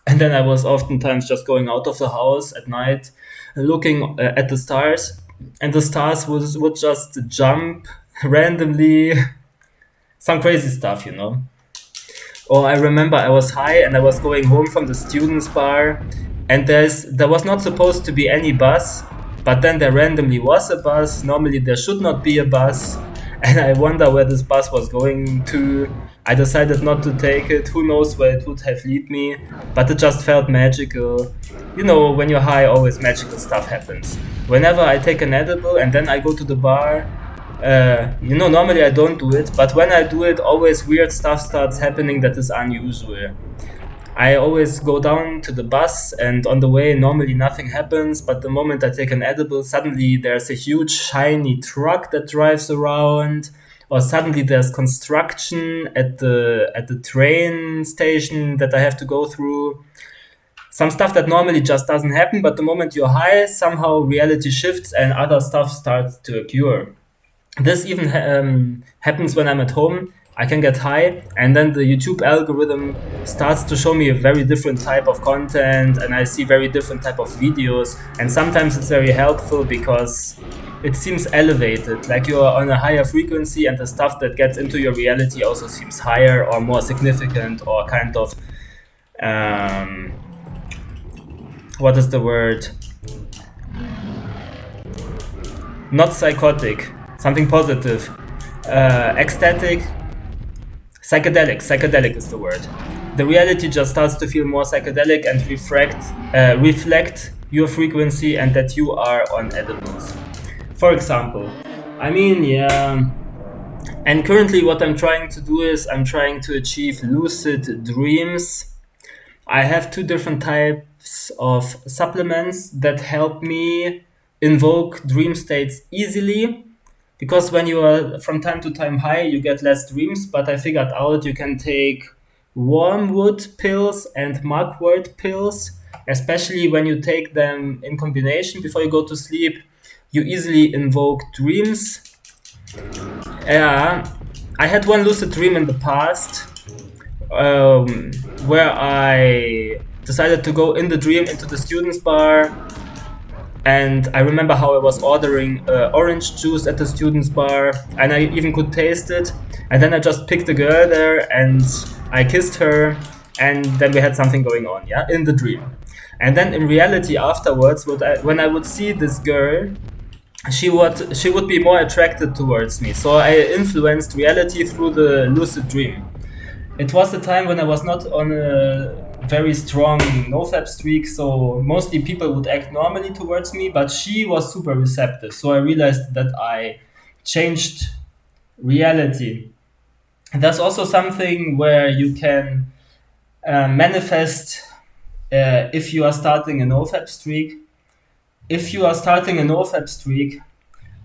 And then I was oftentimes just going out of the house at night, looking at the stars, and the stars would just jump randomly. Some crazy stuff, you know. Or I remember I was high and I was going home from the students' bar, and there was not supposed to be any bus, but then there randomly was a bus. Normally there should not be a bus, and I wonder where this bus was going to. I decided not to take it. Who knows where it would have led me, but it just felt magical. You know, when you're high, always magical stuff happens. Whenever I take an edible and then I go to the bar, normally I don't do it, but when I do it, always weird stuff starts happening that is unusual. I always go down to the bus, and on the way, normally nothing happens, but the moment I take an edible, suddenly there's a huge shiny truck that drives around, or suddenly there's construction at the train station that I have to go through. Some stuff that normally just doesn't happen, but the moment you're high, somehow reality shifts and other stuff starts to occur. This even happens when I'm at home. I can get high, and then the YouTube algorithm starts to show me a very different type of content, and I see very different type of videos. And sometimes it's very helpful because it seems elevated, like you're on a higher frequency, and the stuff that gets into your reality also seems higher or more significant, or kind of what is the word? Not psychotic, something positive. Ecstatic, psychedelic is the word. The reality just starts to feel more psychedelic and reflect your frequency, and that you are on edibles. For example, and currently what I'm trying to do is I'm trying to achieve lucid dreams. I have 2 different types of supplements that help me invoke dream states easily, because when you are from time to time high, you get less dreams. But I figured out you can take wormwood pills and mugwort pills, especially when you take them in combination before you go to sleep. You easily invoke dreams. I had one lucid dream in the past, where I decided to go in the dream into the students' bar. And I remember how I was ordering orange juice at the students' bar, and I even could taste it. And then I just picked a girl there, and I kissed her, and then we had something going on, in the dream. And then in reality afterwards, when I would see this girl, she would be more attracted towards me. So I influenced reality through the lucid dream. It was the time when I was not on a very strong nofap streak, so mostly people would act normally towards me, but she was super receptive. So I realized that I changed reality. And there's also something where you can manifest if you are starting a nofap streak. If you are starting a nofap streak,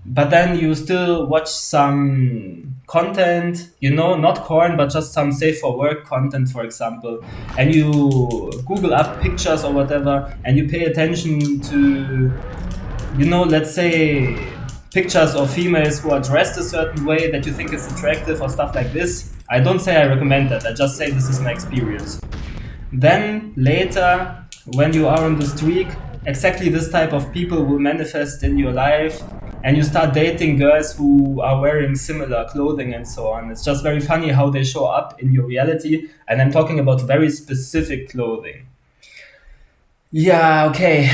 but then you still watch some content, not porn, but just some safe for work content, for example, and you Google up pictures or whatever, and you pay attention to, let's say, pictures of females who are dressed a certain way that you think is attractive or stuff like this. I don't say I recommend that, I just say this is my experience. Then later, when you are on the streak, exactly this type of people will manifest in your life, and you start dating girls who are wearing similar clothing and so on. It's just very funny how they show up in your reality, and I'm talking about very specific clothing. Yeah, okay.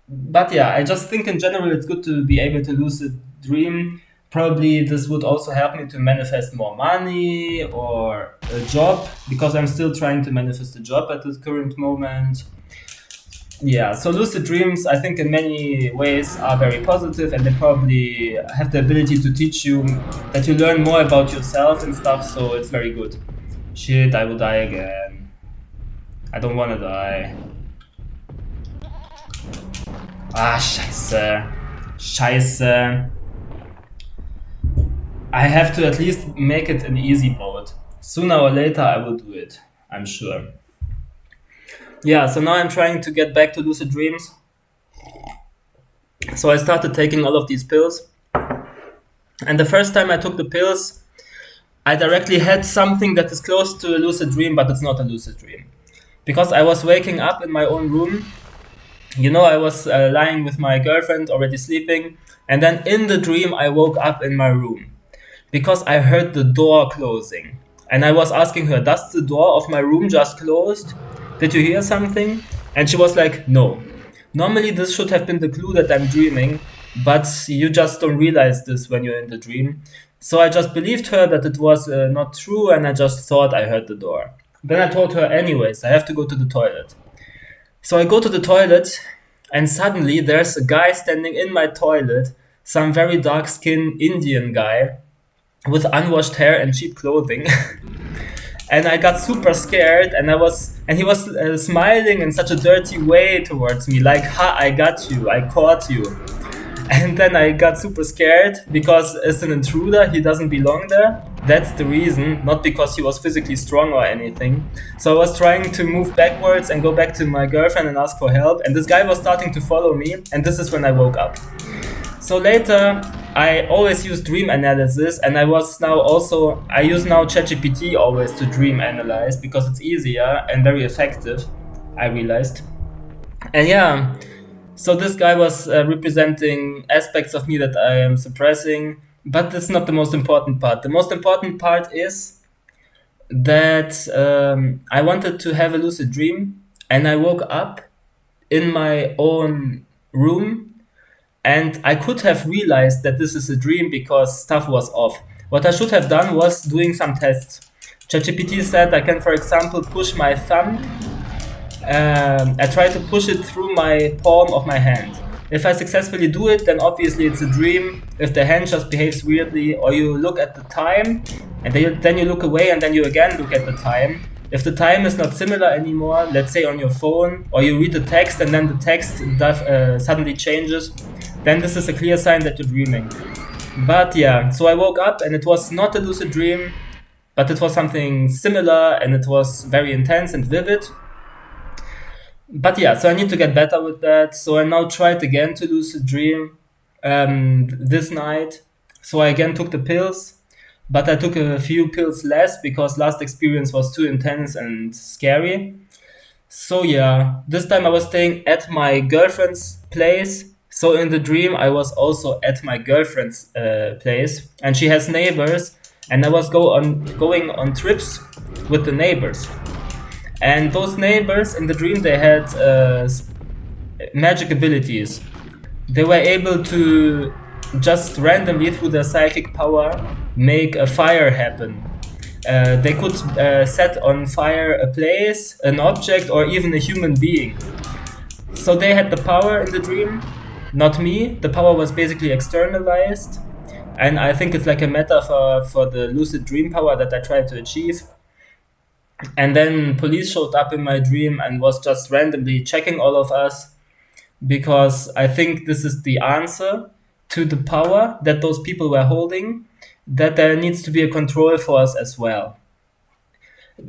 But yeah, I just think in general it's good to be able to lucid dream. Probably this would also help me to manifest more money or a job, because I'm still trying to manifest a job at this current moment. Yeah, so lucid dreams, I think in many ways are very positive, and they probably have the ability to teach you that you learn more about yourself and stuff, so it's very good. Shit, I will die again. I don't want to die. Scheiße. I have to at least make it in easy mode. Sooner or later I will do it, I'm sure. Yeah, so now I'm trying to get back to lucid dreams. So I started taking all of these pills. And the first time I took the pills, I directly had something that is close to a lucid dream, but it's not a lucid dream. Because I was waking up in my own room. I was lying with my girlfriend, already sleeping. And then in the dream, I woke up in my room. Because I heard the door closing. And I was asking her, does the door of my room just closed? Did you hear something? And she was like, no. Normally this should have been the clue that I'm dreaming, but you just don't realize this when you're in the dream. So I just believed her that it was not true, and I just thought I heard the door. Then I told her, anyways, I have to go to the toilet. So I go to the toilet, and suddenly there's a guy standing in my toilet, some very dark-skinned Indian guy with unwashed hair and cheap clothing. And I got super scared, and he was smiling in such a dirty way towards me, like, ha, I got you, I caught you. And then I got super scared, because as an intruder, he doesn't belong there. That's the reason, not because he was physically strong or anything. So I was trying to move backwards and go back to my girlfriend and ask for help, and this guy was starting to follow me, and this is when I woke up. So later, I always use dream analysis, and I use now ChatGPT always to dream analyze because it's easier and very effective. I realized, and yeah, so this guy was representing aspects of me that I am suppressing, but that's not the most important part. The most important part is that I wanted to have a lucid dream, and I woke up in my own room, and I could have realized that this is a dream because stuff was off. What I should have done was doing some tests. ChatGPT said I can, for example, push my thumb. I try to push it through my palm of my hand. If I successfully do it, then obviously it's a dream. If the hand just behaves weirdly, or you look at the time, and then you look away, and then you again look at the time. If the time is not similar anymore, let's say on your phone, or you read the text and then the text suddenly changes, then this is a clear sign that you're dreaming. But yeah, so I woke up and it was not a lucid dream, but it was something similar and it was very intense and vivid. But yeah, so I need to get better with that. So I now tried again to lucid dream this night. So I again took the pills, but I took a few pills less because last experience was too intense and scary. So yeah, this time I was staying at my girlfriend's place. So in the dream, I was also at my girlfriend's place, and she has neighbors, and I was going on trips with the neighbors. And those neighbors in the dream, they had magic abilities. They were able to just randomly through their psychic power make a fire happen. They could set on fire a place, an object, or even a human being. So they had the power in the dream, not me. The power was basically externalized. And I think it's like a metaphor for the lucid dream power that I tried to achieve. And then police showed up in my dream and was just randomly checking all of us because I think this is the answer to the power that those people were holding, that there needs to be a control for us as well.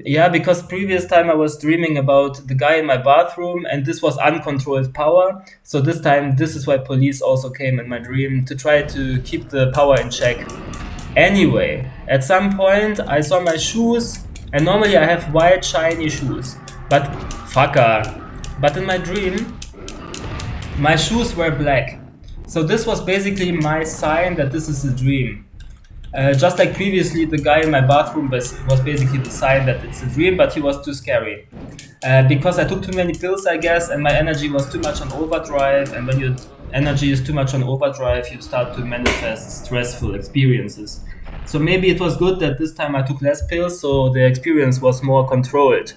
Yeah, because previous time I was dreaming about the guy in my bathroom and this was uncontrolled power. So this time, this is why police also came in my dream to try to keep the power in check. Anyway, at some point I saw my shoes, and normally I have white shiny shoes, but fucker. But in my dream, my shoes were black. So this was basically my sign that this is a dream. Just like previously, the guy in my bathroom was basically the sign that it's a dream, but he was too scary. Because I took too many pills, I guess, and my energy was too much on overdrive, and when your energy is too much on overdrive, you start to manifest stressful experiences. So maybe it was good that this time I took less pills, so the experience was more controlled.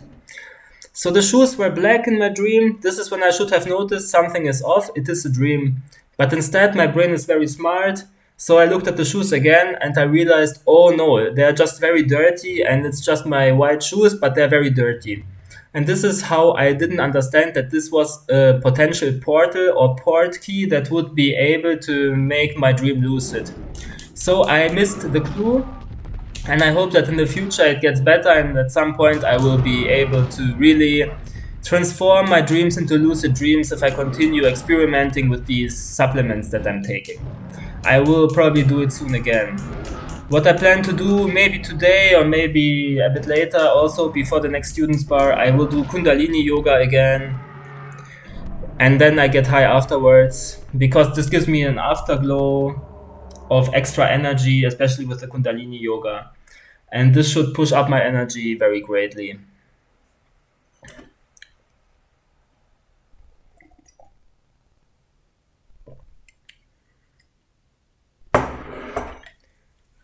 So the shoes were black in my dream. This is when I should have noticed something is off. It is a dream. But instead, my brain is very smart. So I looked at the shoes again and I realized, oh no, they're just very dirty and it's just my white shoes, but they're very dirty. And this is how I didn't understand that this was a potential portal or port key that would be able to make my dream lucid. So I missed the clue, and I hope that in the future it gets better and at some point I will be able to really transform my dreams into lucid dreams if I continue experimenting with these supplements that I'm taking. I will probably do it soon again. What I plan to do, maybe today or maybe a bit later, also before the next students bar, I will do Kundalini yoga again. And then I get high afterwards, because this gives me an afterglow of extra energy, especially with the Kundalini yoga. And this should push up my energy very greatly.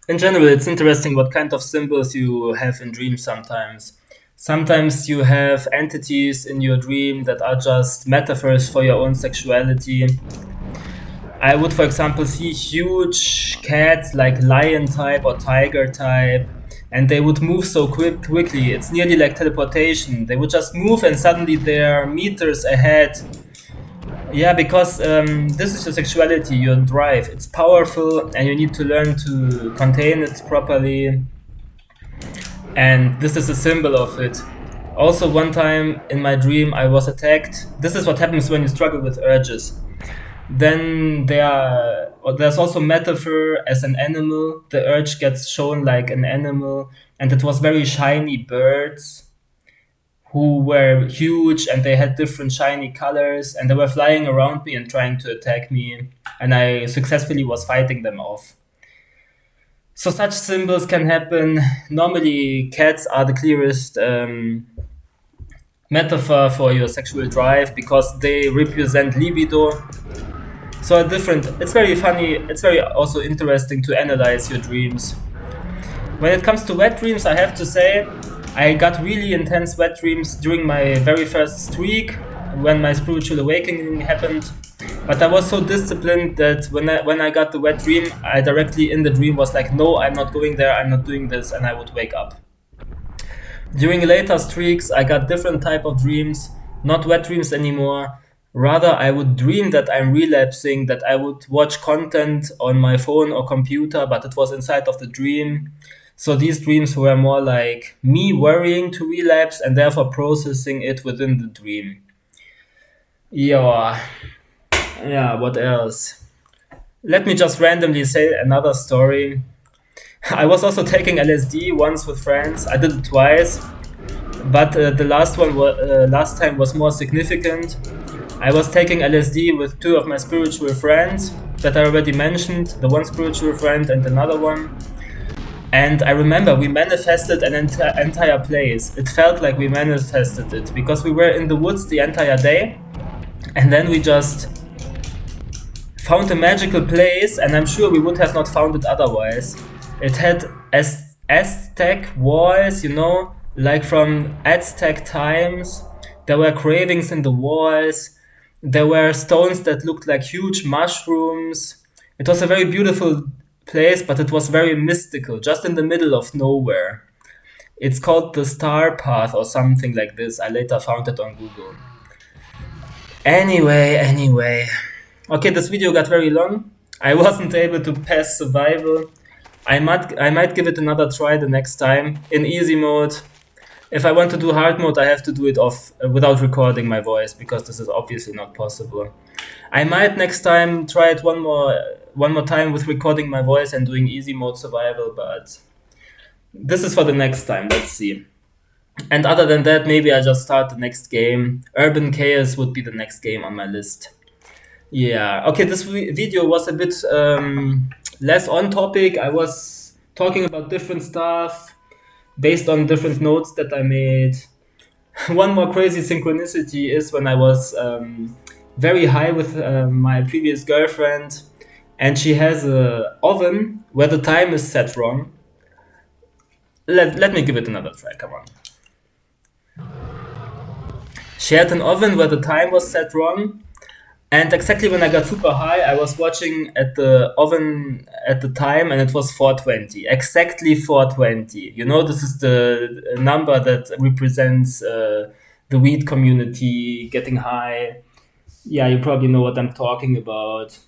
In general, it's interesting what kind of symbols you have in dreams sometimes. Sometimes you have entities in your dream that are just metaphors for your own sexuality. I would, for example, see huge cats like lion type or tiger type, and they would move so quickly. It's nearly like teleportation. They would just move and suddenly they're meters ahead. Yeah, because this is your sexuality, your drive. It's powerful and you need to learn to contain it properly. And this is a symbol of it. Also, one time in my dream, I was attacked. This is what happens when you struggle with urges. Then there are or there's also metaphor as an animal. The urge gets shown like an animal, and it was very shiny birds who were huge and they had different shiny colors and they were flying around me and trying to attack me, and I successfully was fighting them off. So such symbols can happen. Normally, cats are the clearest metaphor for your sexual drive because they represent libido. So it's very funny, it's very also interesting to analyze your dreams. When it comes to wet dreams, I have to say, I got really intense wet dreams during my very first streak when my spiritual awakening happened. But I was so disciplined that when I got the wet dream, I directly in the dream was like, no, I'm not going there, I'm not doing this, and I would wake up. During later streaks, I got different type of dreams, not wet dreams anymore. Rather, I would dream that I'm relapsing, that I would watch content on my phone or computer, but it was inside of the dream. So these dreams were more like me worrying to relapse and therefore processing it within the dream. Yeah, what else? Let me just randomly say another story. I was also taking LSD once with friends. I did it twice, but the last time was more significant. I was taking LSD with two of my spiritual friends that I already mentioned, the one spiritual friend and another one. And I remember we manifested an entire place. It felt like we manifested it because we were in the woods the entire day, and then we just found a magical place, and I'm sure we would have not found it otherwise. It had Aztec walls, like from Aztec times. There were cravings in the walls. There were stones that looked like huge mushrooms. It was a very beautiful place, but it was very mystical, just in the middle of nowhere. It's called the Star Path or something like this. I later found it on Google. Anyway. Okay, this video got very long. I wasn't able to pass survival. I might give it another try the next time in easy mode. If I want to do hard mode, I have to do it off without recording my voice because this is obviously not possible. I might next time try it one more time with recording my voice and doing easy mode survival, but this is for the next time. Let's see. And other than that, maybe I just start the next game. Urban Chaos would be the next game on my list. Yeah. Okay, this video was a bit less on topic. I was talking about different stuff based on different notes that I made. One more crazy synchronicity is when I was very high with my previous girlfriend, and she has an oven where the time is set wrong. Let me give it another try, come on. She had an oven where the time was set wrong, and exactly when I got super high, I was watching at the oven at the time, and it was 420, exactly 420. This is the number that represents the weed community getting high. Yeah, you probably know what I'm talking about.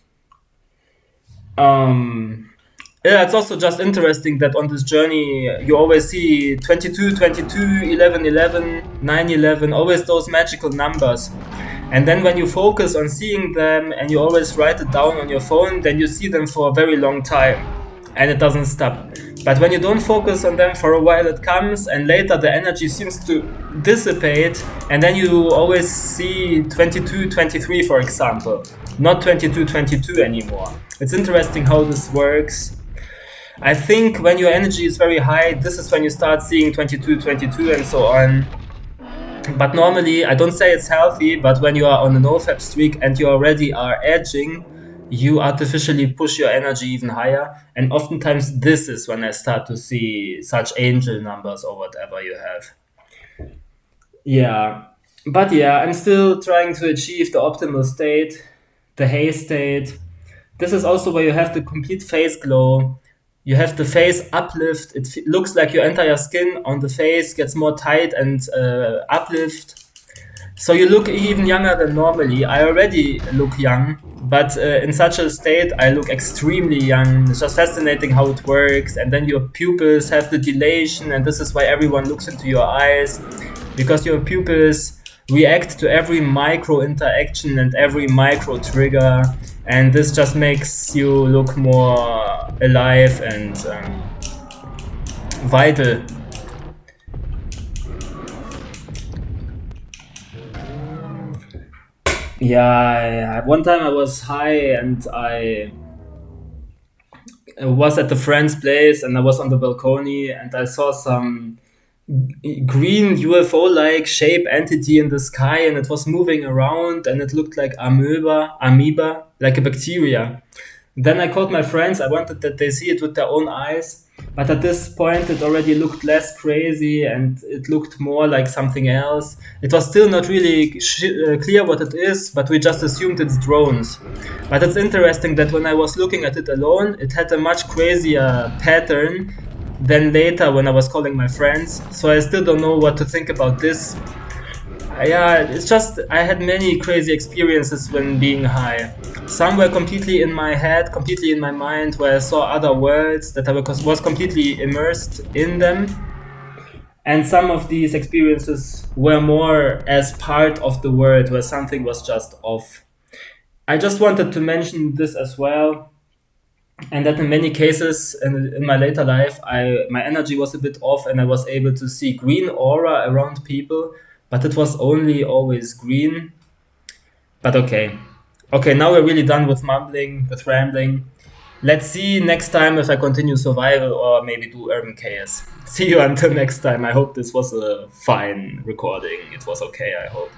Yeah, it's also just interesting that on this journey, you always see 22, 22, 11, 11, 9, 11, always those magical numbers. And then when you focus on seeing them and you always write it down on your phone, then you see them for a very long time and it doesn't stop. But when you don't focus on them for a while, it comes, and later the energy seems to dissipate, and then you always see 22, 23, for example, not 22, 22 anymore. It's interesting how this works. I think when your energy is very high, this is when you start seeing 22, 22 and so on. But normally, I don't say it's healthy, but when you are on an OFAP streak and you already are edging, you artificially push your energy even higher. And oftentimes this is when I start to see such angel numbers or whatever you have. Yeah, but I'm still trying to achieve the optimal state, the haze state. This is also where you have the complete face glow. You have the face uplift. It looks like your entire skin on the face gets more tight and uplift. So you look even younger than normally. I already look young, but in such a state, I look extremely young. It's just fascinating how it works. And then your pupils have the dilation, and this is why everyone looks into your eyes, because your pupils react to every micro interaction and every micro trigger. and this just makes you look more alive and vital. Yeah, one time I was high and I was at a friend's place and I was on the balcony and I saw some green UFO-like shape entity in the sky and it was moving around and it looked like amoeba, like a bacteria. Then I called my friends. I wanted that they see it with their own eyes. But at this point, it already looked less crazy and it looked more like something else. It was still not really clear what it is, but we just assumed it's drones. But it's interesting that when I was looking at it alone, it had a much crazier pattern than later when I was calling my friends. So I still don't know what to think about this. Yeah, it's just I had many crazy experiences when being high. Some were completely in my head, completely in my mind, where I saw other worlds that I was completely immersed in them. And some of these experiences were more as part of the world where something was just off. I just wanted to mention this as well, and that in many cases in my later life, my energy was a bit off, and I was able to see green aura around people, but it was only always green. But okay, now we're really done with mumbling, with rambling. Let's see next time if I continue survival or maybe do urban chaos. See you until next time. I hope this was a fine recording. It was okay, I hope.